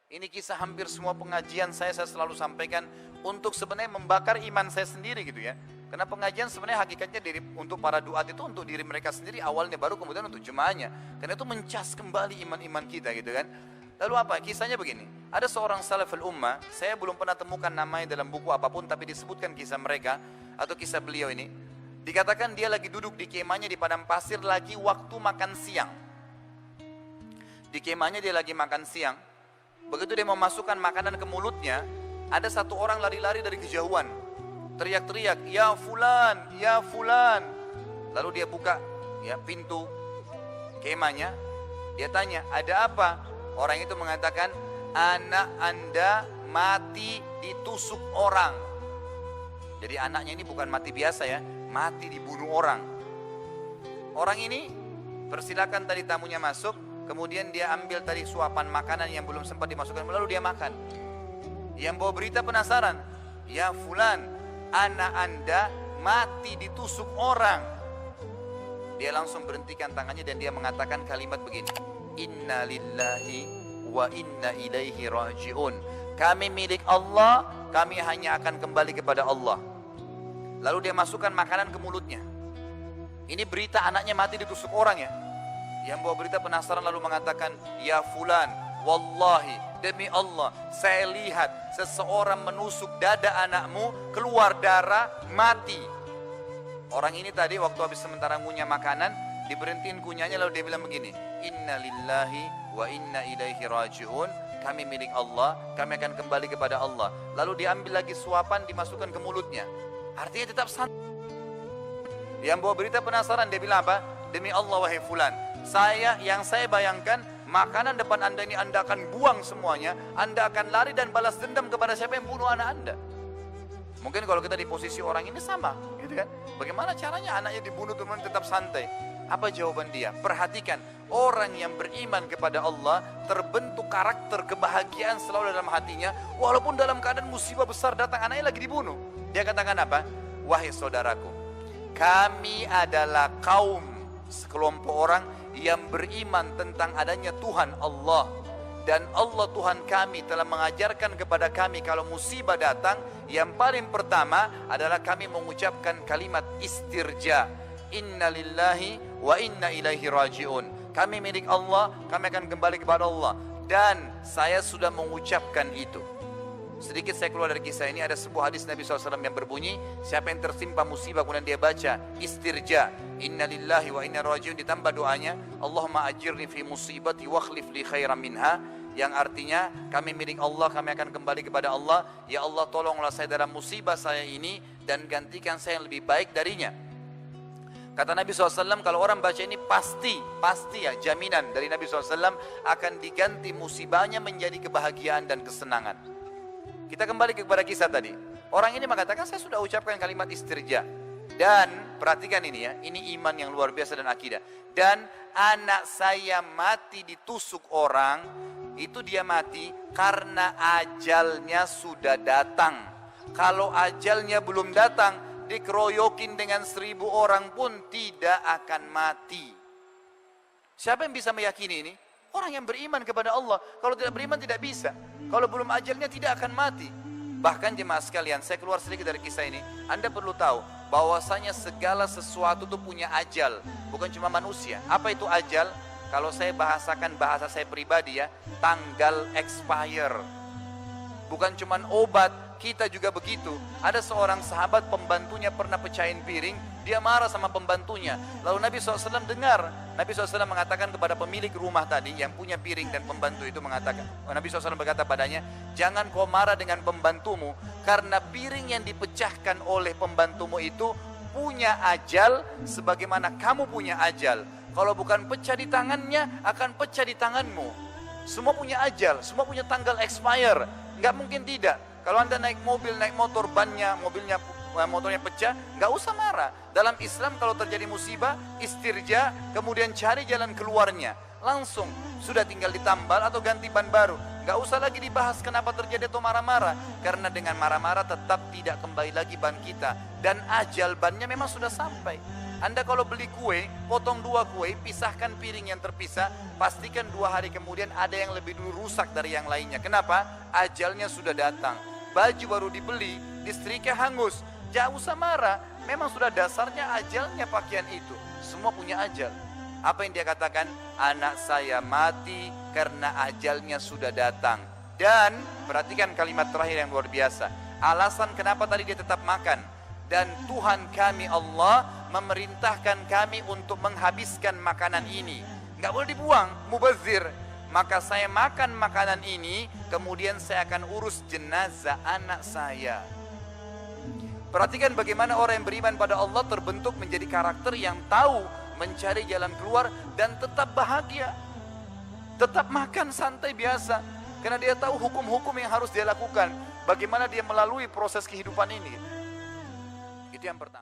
Ini kisah hampir semua pengajian saya selalu sampaikan untuk sebenarnya membakar iman saya sendiri gitu ya. Karena pengajian sebenarnya hakikatnya untuk para duat itu untuk diri mereka sendiri awalnya, baru kemudian untuk jemaahnya. Karena itu mencas kembali iman-iman kita gitu kan. Lalu apa? Kisahnya begini. Ada seorang salaful ummah, saya belum pernah temukan namanya dalam buku apapun, tapi disebutkan kisah mereka atau kisah beliau ini. Dikatakan dia lagi duduk di kemahnya di padang pasir lagi waktu makan siang. Di kemahnya dia lagi makan siang. Begitu dia mau masukkan makanan ke mulutnya, ada satu orang lari-lari dari kejauhan, teriak-teriak, "Ya fulan, ya fulan." Lalu dia buka ya pintu kemahnya, dia tanya, "Ada apa?" Orang itu mengatakan, "Anak Anda mati ditusuk orang." Jadi anaknya ini bukan mati biasa ya, mati dibunuh orang. Orang ini persilakan tadi tamunya masuk. Kemudian dia ambil tadi suapan makanan yang belum sempat dimasukkan, lalu dia makan. Yang bawa berita penasaran, "Ya fulan, anak Anda mati ditusuk orang." Dia langsung berhentikan tangannya dan dia mengatakan kalimat begini, "Inna lillahi wa inna ilaihi raji'un." Kami milik Allah, kami hanya akan kembali kepada Allah. Lalu dia masukkan makanan ke mulutnya. Ini berita anaknya mati ditusuk orang ya. Yang bawa berita penasaran lalu mengatakan, "Ya fulan, wallahi, demi Allah, saya lihat seseorang menusuk dada anakmu, keluar darah, mati." Orang ini tadi waktu habis sementara ngunyah makanan, diberhentiin kunyahnya lalu dia bilang begini, "Inna lillahi wa inna ilaihi raji'un." Kami milik Allah, kami akan kembali kepada Allah. Lalu diambil lagi suapan, dimasukkan ke mulutnya. Artinya tetap santai. Yang bawa berita penasaran, dia bilang apa? "Demi Allah wahai fulan, yang saya bayangkan makanan depan Anda ini Anda akan buang semuanya, Anda akan lari dan balas dendam kepada siapa yang bunuh anak Anda." Mungkin kalau kita di posisi orang ini sama, gitu kan? Bagaimana caranya anaknya dibunuh teman tetap santai? Apa jawaban dia? Perhatikan, orang yang beriman kepada Allah terbentuk karakter kebahagiaan selalu dalam hatinya, walaupun dalam keadaan musibah besar datang anaknya lagi dibunuh. Dia katakan apa? "Wahai saudaraku, kami adalah kaum sekelompok orang yang beriman tentang adanya Tuhan Allah, dan Allah Tuhan kami telah mengajarkan kepada kami kalau musibah datang, yang paling pertama adalah kami mengucapkan kalimat istirja, inna lillahi wa inna ilaihi raji'un." Kami milik Allah, kami akan kembali kepada Allah, dan saya sudah mengucapkan itu. Sedikit saya keluar dari kisah ini, ada sebuah hadis Nabi SAW yang berbunyi, siapa yang tertimpa musibah kemudian dia baca istirja, inna lillahi wa inna rajiun, ditambah doanya, Allahumma ajirni fi musibati wa akhlif li khairan minha, yang artinya kami milik Allah, kami akan kembali kepada Allah. Ya Allah, tolonglah saya dalam musibah saya ini dan gantikan saya yang lebih baik darinya. Kata Nabi SAW, kalau orang baca ini pasti ya, jaminan dari Nabi SAW akan diganti musibahnya menjadi kebahagiaan dan kesenangan. Kita kembali kepada kisah tadi. Orang ini mengatakan, saya sudah ucapkan kalimat istirja. Dan perhatikan ini ya, ini iman yang luar biasa dan akidah. Dan anak saya mati ditusuk orang, itu dia mati karena ajalnya sudah datang. Kalau ajalnya belum datang, dikeroyokin dengan 1000 orang pun tidak akan mati. Siapa yang bisa meyakini ini? Orang yang beriman kepada Allah. Kalau tidak beriman tidak bisa. Kalau belum ajalnya tidak akan mati. Bahkan jemaah sekalian, saya keluar sedikit dari kisah ini. Anda perlu tahu bahwasanya segala sesuatu itu punya ajal, bukan cuma manusia. Apa itu ajal? Kalau saya bahasakan bahasa saya pribadi ya, tanggal expire. Bukan cuma obat, kita juga begitu. Ada seorang sahabat, pembantunya pernah pecahin piring, dia marah sama pembantunya. Lalu Nabi SAW dengar, Nabi SAW mengatakan kepada pemilik rumah tadi yang punya piring dan pembantu itu mengatakan, Nabi SAW berkata padanya, "Jangan kau marah dengan pembantumu, karena piring yang dipecahkan oleh pembantumu itu punya ajal sebagaimana kamu punya ajal. Kalau bukan pecah di tangannya, akan pecah di tanganmu. Semua punya ajal, semua punya tanggal expire. Nggak mungkin tidak. Kalau Anda naik mobil, naik motor, motornya pecah, nggak usah marah. Dalam Islam kalau terjadi musibah, istirja, kemudian cari jalan keluarnya. Langsung, sudah tinggal ditambal atau ganti ban baru. Nggak usah lagi dibahas kenapa terjadi atau marah-marah. Karena dengan marah-marah tetap tidak kembali lagi ban kita. Dan ajal bannya memang sudah sampai. Anda kalau beli kue, potong 2 kue, pisahkan piring yang terpisah, pastikan 2 hari kemudian ada yang lebih dulu rusak dari yang lainnya. Kenapa? Ajalnya sudah datang. Baju baru dibeli, listriknya hangus. Jangan usah marah, memang sudah dasarnya ajalnya pakaian itu. Semua punya ajal. Apa yang dia katakan? Anak saya mati karena ajalnya sudah datang. Dan perhatikan kalimat terakhir yang luar biasa. Alasan kenapa tadi dia tetap makan. Dan Tuhan kami Allah memerintahkan kami untuk menghabiskan makanan ini. Nggak boleh dibuang, mubazir. Maka saya makan makanan ini, kemudian saya akan urus jenazah anak saya. Perhatikan bagaimana orang yang beriman pada Allah terbentuk menjadi karakter yang tahu mencari jalan keluar dan tetap bahagia. Tetap makan santai biasa. Karena dia tahu hukum-hukum yang harus dia lakukan. Bagaimana dia melalui proses kehidupan ini. Itu yang pertama.